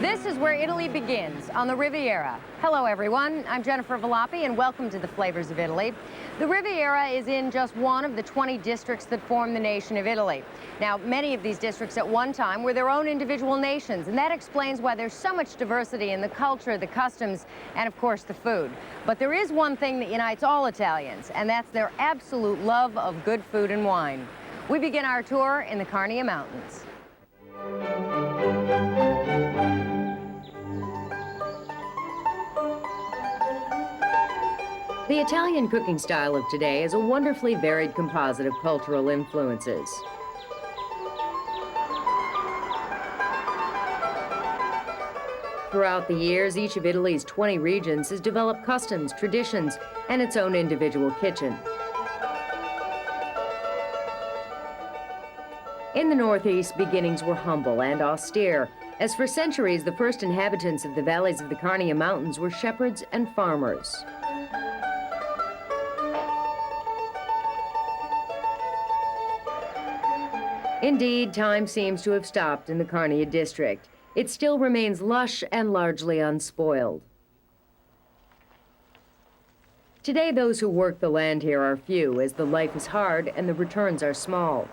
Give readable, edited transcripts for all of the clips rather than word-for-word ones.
This is where Italy begins, on the Riviera. Hello, everyone. I'm Jennifer Volappi, and welcome to the Flavors of Italy. The Riviera is in just one of the 20 districts that form the nation of Italy. Now, many of these districts at one time were their own individual nations, and that explains why there's so much diversity in the culture, the customs, and of course, the food. But there is one thing that unites all Italians, and that's their absolute love of good food and wine. We begin our tour in the Carnia Mountains. The Italian cooking style of today is a wonderfully varied composite of cultural influences. Throughout the years, each of Italy's 20 regions has developed customs, traditions, and its own individual kitchen. In the Northeast, beginnings were humble and austere, as for centuries, the first inhabitants of the valleys of the Carnia Mountains were shepherds and farmers. Indeed, time seems to have stopped in the Carnia district. It still remains lush and largely unspoiled. Today, those who work the land here are few, as the life is hard and the returns are small.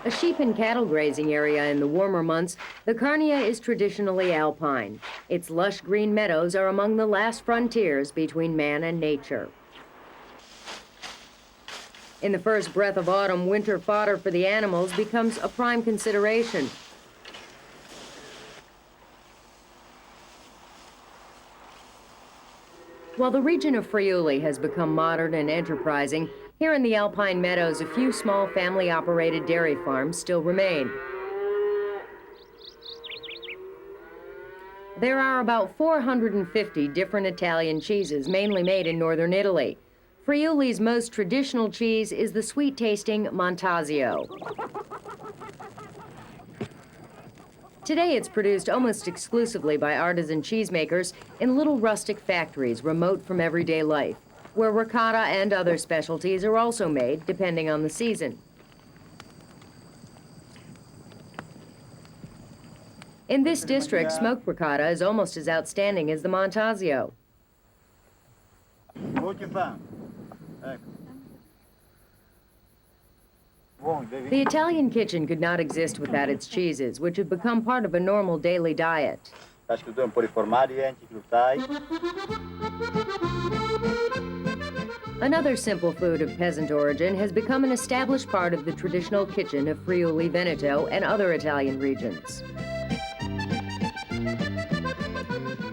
A sheep and cattle grazing area in the warmer months, the Carnia is traditionally alpine. Its lush green meadows are among the last frontiers between man and nature. In the first breath of autumn, winter fodder for the animals becomes a prime consideration. While the region of Friuli has become modern and enterprising, here in the alpine meadows, a few small family-operated dairy farms still remain. There are about 450 different Italian cheeses, mainly made in northern Italy. Friuli's most traditional cheese is the sweet-tasting Montasio. Today, it's produced almost exclusively by artisan cheesemakers in little rustic factories remote from everyday life, where ricotta and other specialties are also made, depending on the season. In this district, smoked ricotta is almost as outstanding as the Montasio. The Italian kitchen could not exist without its cheeses, which have become part of a normal daily diet. Another simple food of peasant origin has become an established part of the traditional kitchen of Friuli Veneto and other Italian regions.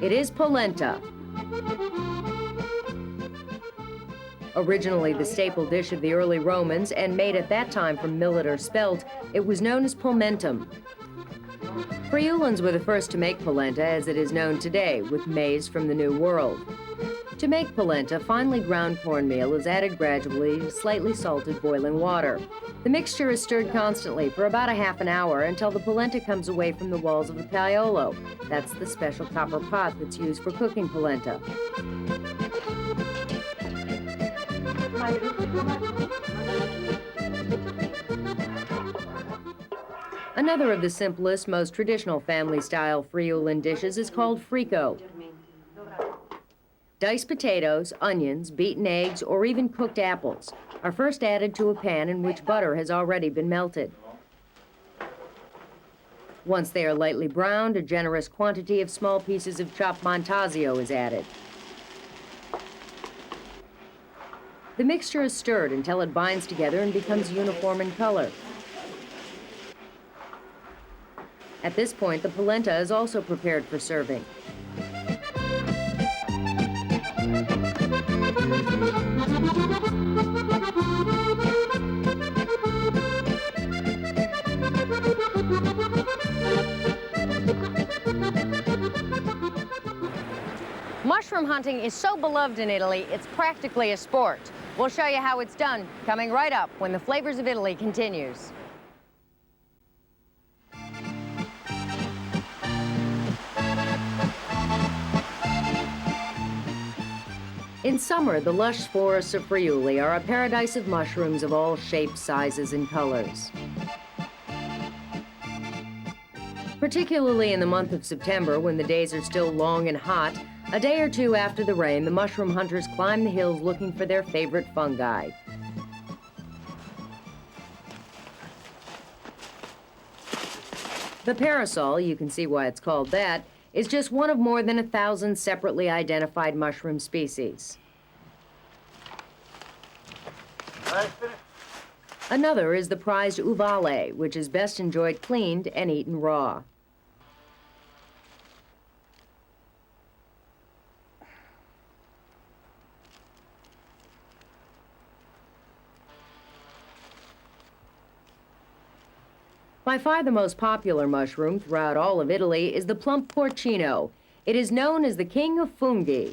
It is polenta. Originally the staple dish of the early Romans and made at that time from millet or spelt, it was known as pulmentum. Friulans were the first to make polenta as it is known today, with maize from the New World. To make polenta, finely ground cornmeal is added gradually to slightly salted boiling water. The mixture is stirred constantly for about a half an hour until the polenta comes away from the walls of the paiolo. That's the special copper pot that's used for cooking polenta. Another of the simplest, most traditional family-style Friulan dishes is called frico. Diced potatoes, onions, beaten eggs, or even cooked apples are first added to a pan in which butter has already been melted. Once they are lightly browned, a generous quantity of small pieces of chopped Montasio is added. The mixture is stirred until it binds together and becomes uniform in color. At this point, the polenta is also prepared for serving. Mushroom hunting is so beloved in Italy, it's practically a sport. We'll show you how it's done, coming right up when the Flavors of Italy continues. In summer, the lush forests of Friuli are a paradise of mushrooms of all shapes, sizes, and colors. Particularly in the month of September, when the days are still long and hot, a day or two after the rain, the mushroom hunters climb the hills looking for their favorite fungi. The parasol, you can see why it's called that, is just one of more than 1,000 separately identified mushroom species. Another is the prized uvale, which is best enjoyed cleaned and eaten raw. By far the most popular mushroom throughout all of Italy is the plump porcino. It is known as the king of fungi.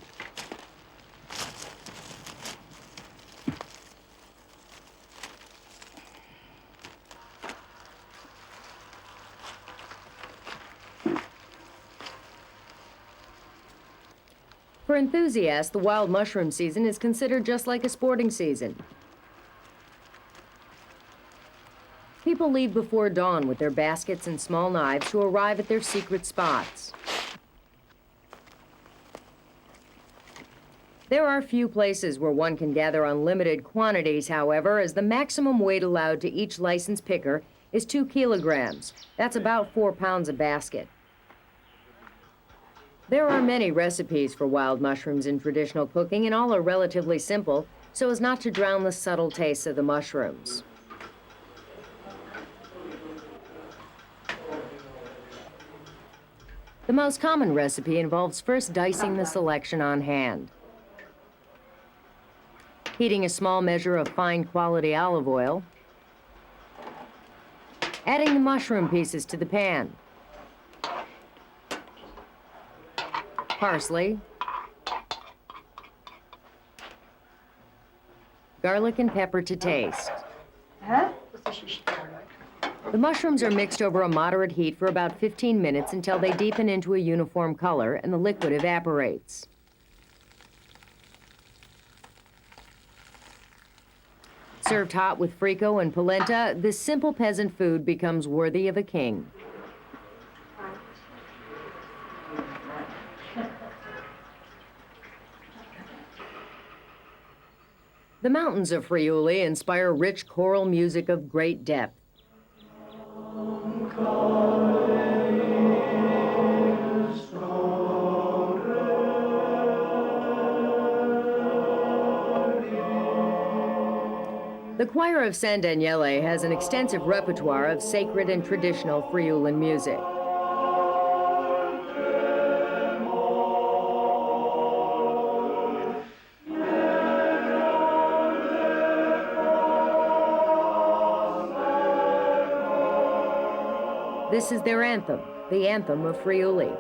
For enthusiasts, the wild mushroom season is considered just like a sporting season. People leave before dawn with their baskets and small knives to arrive at their secret spots. There are few places where one can gather unlimited quantities, however, as the maximum weight allowed to each licensed picker is 2 kilograms. That's about 4 pounds a basket. There are many recipes for wild mushrooms in traditional cooking, and all are relatively simple, so as not to drown the subtle tastes of the mushrooms. The most common recipe involves first dicing the selection on hand, heating a small measure of fine quality olive oil, adding the mushroom pieces to the pan, parsley, garlic and pepper to taste. The mushrooms are mixed over a moderate heat for about 15 minutes until they deepen into a uniform color and the liquid evaporates. Served hot with frico and polenta, this simple peasant food becomes worthy of a king. The mountains of Friuli inspire rich choral music of great depth. The choir of San Daniele has an extensive repertoire of sacred and traditional Friulan music. This is their anthem, the anthem of Friuli.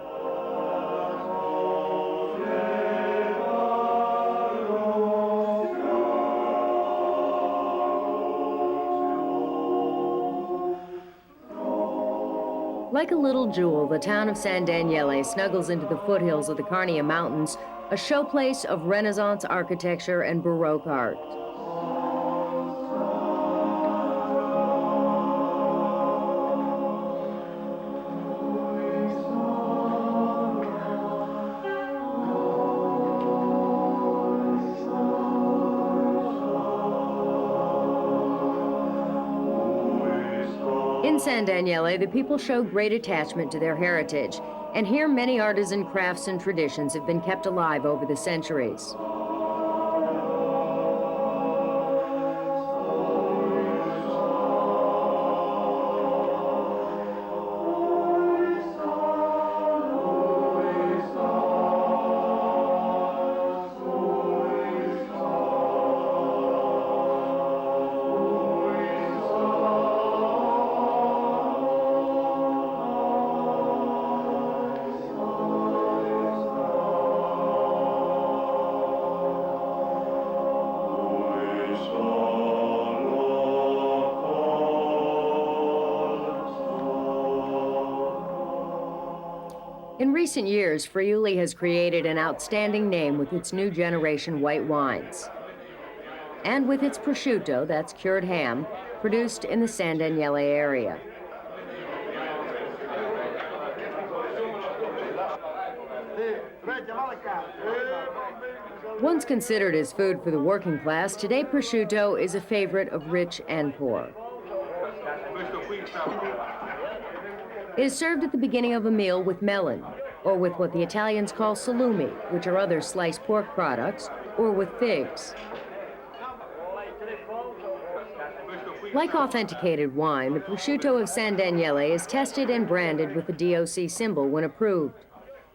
Like a little jewel, the town of San Daniele snuggles into the foothills of the Carnia Mountains, a showplace of Renaissance architecture and Baroque art. In San Daniele, the people show great attachment to their heritage, and here many artisan crafts and traditions have been kept alive over the centuries. In recent years, Friuli has created an outstanding name with its new generation white wines. And with its prosciutto, that's cured ham, produced in the San Daniele area. Once considered as food for the working class, today prosciutto is a favorite of rich and poor. It is served at the beginning of a meal with melon, or with what the Italians call salumi, which are other sliced pork products, or with figs. Like authenticated wine, the prosciutto of San Daniele is tested and branded with the DOC symbol when approved.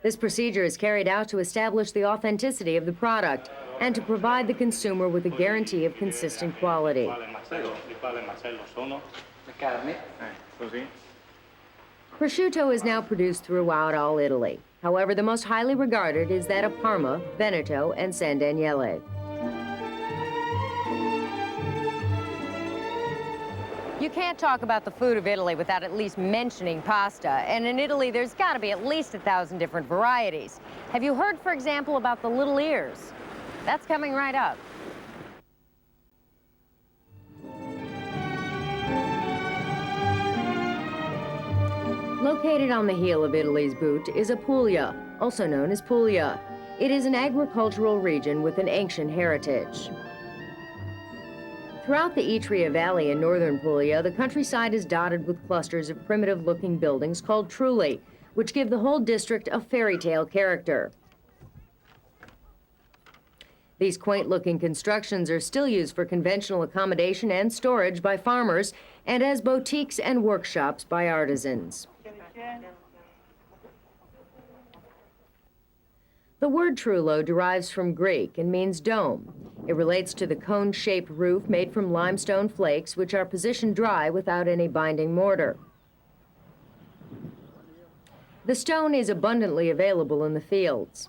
This procedure is carried out to establish the authenticity of the product and to provide the consumer with a guarantee of consistent quality. Prosciutto is now produced throughout all Italy. However, the most highly regarded is that of Parma, Veneto, and San Daniele. You can't talk about the food of Italy without at least mentioning pasta. And in Italy, there's got to be at least 1,000 different varieties. Have you heard, for example, about the little ears? That's coming right up. Located on the heel of Italy's boot is a Puglia, also known as Puglia. It is an agricultural region with an ancient heritage. Throughout the Etria Valley in northern Puglia, the countryside is dotted with clusters of primitive-looking buildings called Friuli, which give the whole district a fairy tale character. These quaint-looking constructions are still used for conventional accommodation and storage by farmers, and as boutiques and workshops by artisans. The word trullo derives from Greek and means dome. It relates to the cone-shaped roof made from limestone flakes, which are positioned dry without any binding mortar. The stone is abundantly available in the fields.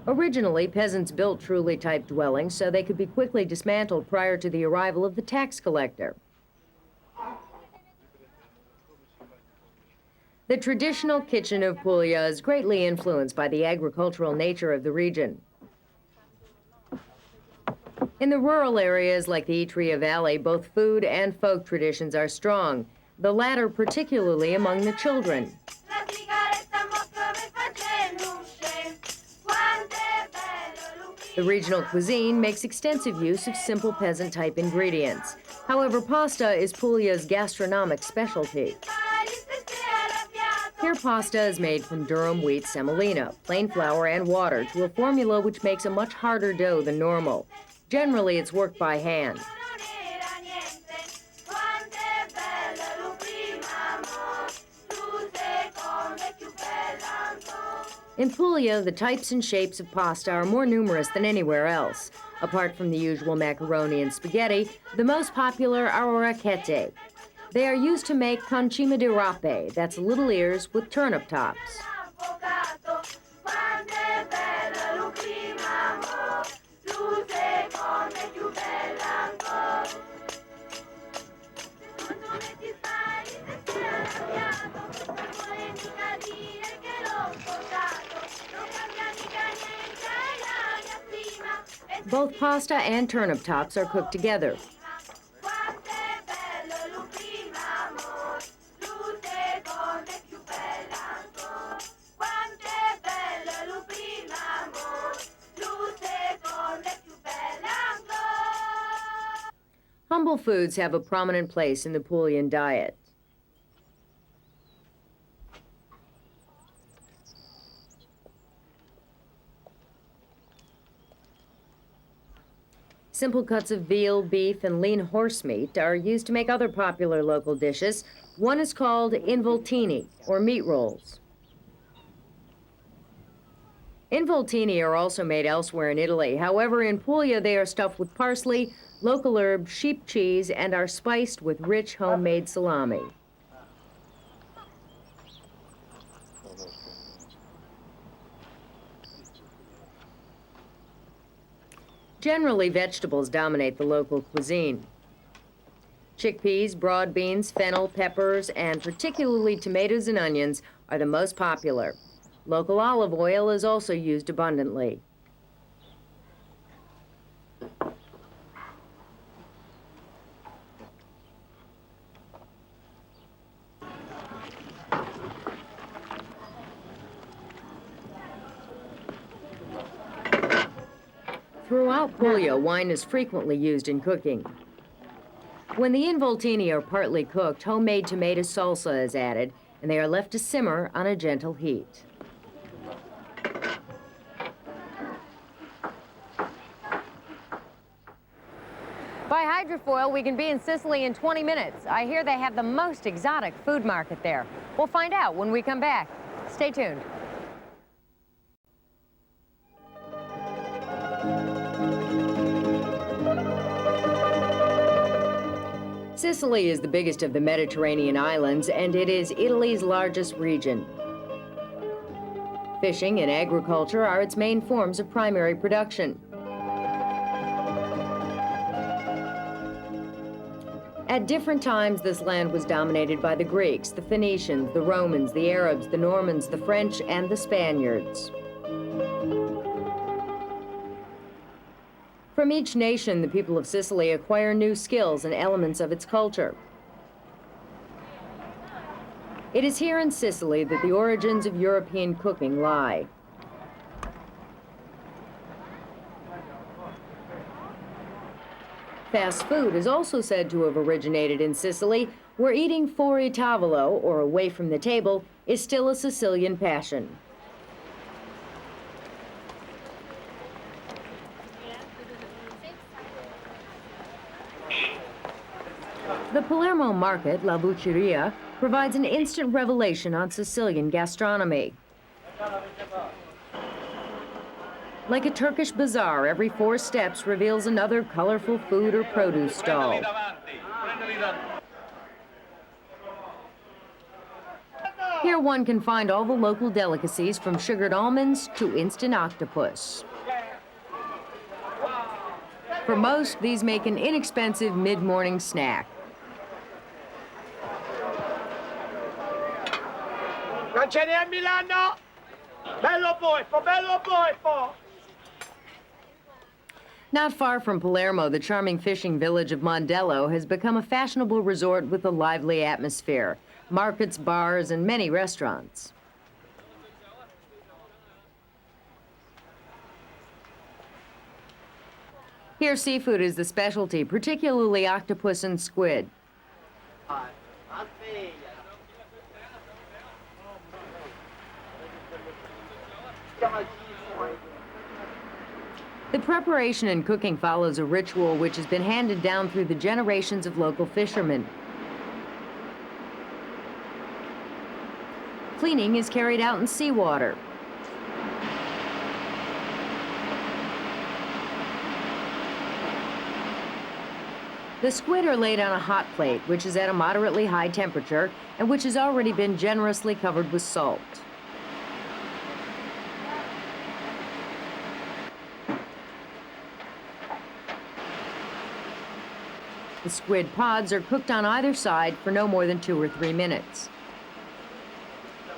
Originally, peasants built Friuli-type dwellings so they could be quickly dismantled prior to the arrival of the tax collector. The traditional kitchen of Puglia is greatly influenced by the agricultural nature of the region. In the rural areas like the Etria Valley, both food and folk traditions are strong, the latter particularly among the children. The regional cuisine makes extensive use of simple peasant-type ingredients. However, pasta is Puglia's gastronomic specialty. Here, pasta is made from durum wheat semolina, plain flour, and water to a formula which makes a much harder dough than normal. Generally, it's worked by hand. In Puglia, the types and shapes of pasta are more numerous than anywhere else. Apart from the usual macaroni and spaghetti, the most popular are orecchiette. They are used to make concime di rape, that's little ears with turnip tops. Both pasta and turnip tops are cooked together. Humble foods have a prominent place in the Puglian diet. Simple cuts of veal, beef, and lean horse meat are used to make other popular local dishes. One is called involtini, or meat rolls. Involtini are also made elsewhere in Italy. However, in Puglia, they are stuffed with parsley, local herb, sheep cheese, and are spiced with rich homemade salami. Generally, vegetables dominate the local cuisine. Chickpeas, broad beans, fennel, peppers, and particularly tomatoes and onions are the most popular. Local olive oil is also used abundantly. Throughout Puglia, wine is frequently used in cooking. When the involtini are partly cooked, homemade tomato salsa is added, and they are left to simmer on a gentle heat. By hydrofoil, we can be in Sicily in 20 minutes. I hear they have the most exotic food market there. We'll find out when we come back. Stay tuned. Sicily is the biggest of the Mediterranean islands, and it is Italy's largest region. Fishing and agriculture are its main forms of primary production. At different times, this land was dominated by the Greeks, the Phoenicians, the Romans, the Arabs, the Normans, the French, and the Spaniards. From each nation, the people of Sicily acquire new skills and elements of its culture. It is here in Sicily that the origins of European cooking lie. Fast food is also said to have originated in Sicily, where eating fuori tavolo, or away from the table, is still a Sicilian passion. The Palermo market, La Bucceria, provides an instant revelation on Sicilian gastronomy. Like a Turkish bazaar, every 4 steps reveals another colorful food or produce stall. Here one can find all the local delicacies from sugared almonds to instant octopus. For most, these make an inexpensive mid-morning snack. Non ce n'è a Milano? Bello boifo, bello boifo! Not far from Palermo, the charming fishing village of Mondello has become a fashionable resort with a lively atmosphere, markets, bars, and many restaurants. Here, seafood is the specialty, particularly octopus and squid. The preparation and cooking follows a ritual which has been handed down through the generations of local fishermen. Cleaning is carried out in seawater. The squid are laid on a hot plate, which is at a moderately high temperature and which has already been generously covered with salt. The squid pods are cooked on either side for no more than 2 or 3 minutes.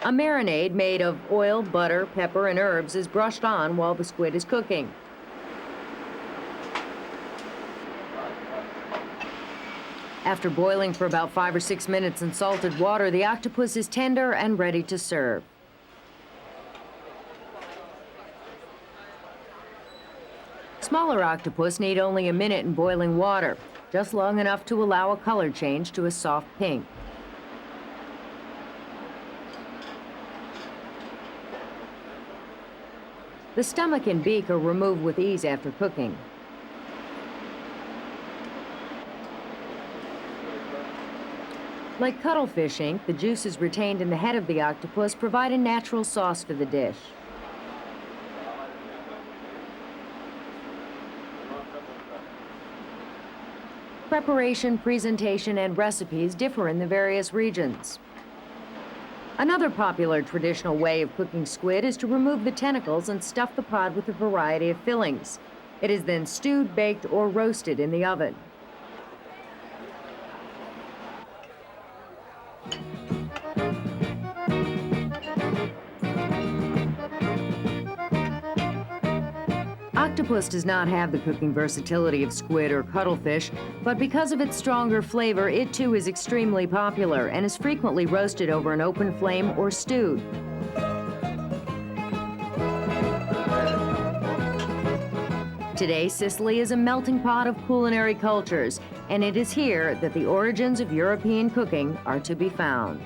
A marinade made of oil, butter, pepper, and herbs is brushed on while the squid is cooking. After boiling for about 5 or 6 minutes in salted water, the octopus is tender and ready to serve. Smaller octopus need only a minute in boiling water, just long enough to allow a color change to a soft pink. The stomach and beak are removed with ease after cooking. Like cuttlefish ink, the juices retained in the head of the octopus provide a natural sauce for the dish. Preparation, presentation, and recipes differ in the various regions. Another popular traditional way of cooking squid is to remove the tentacles and stuff the pod with a variety of fillings. It is then stewed, baked, or roasted in the oven. octopus does not have the cooking versatility of squid or cuttlefish, but because of its stronger flavor, it too is extremely popular and is frequently roasted over an open flame or stewed. Today, Sicily is a melting pot of culinary cultures, and it is here that the origins of European cooking are to be found.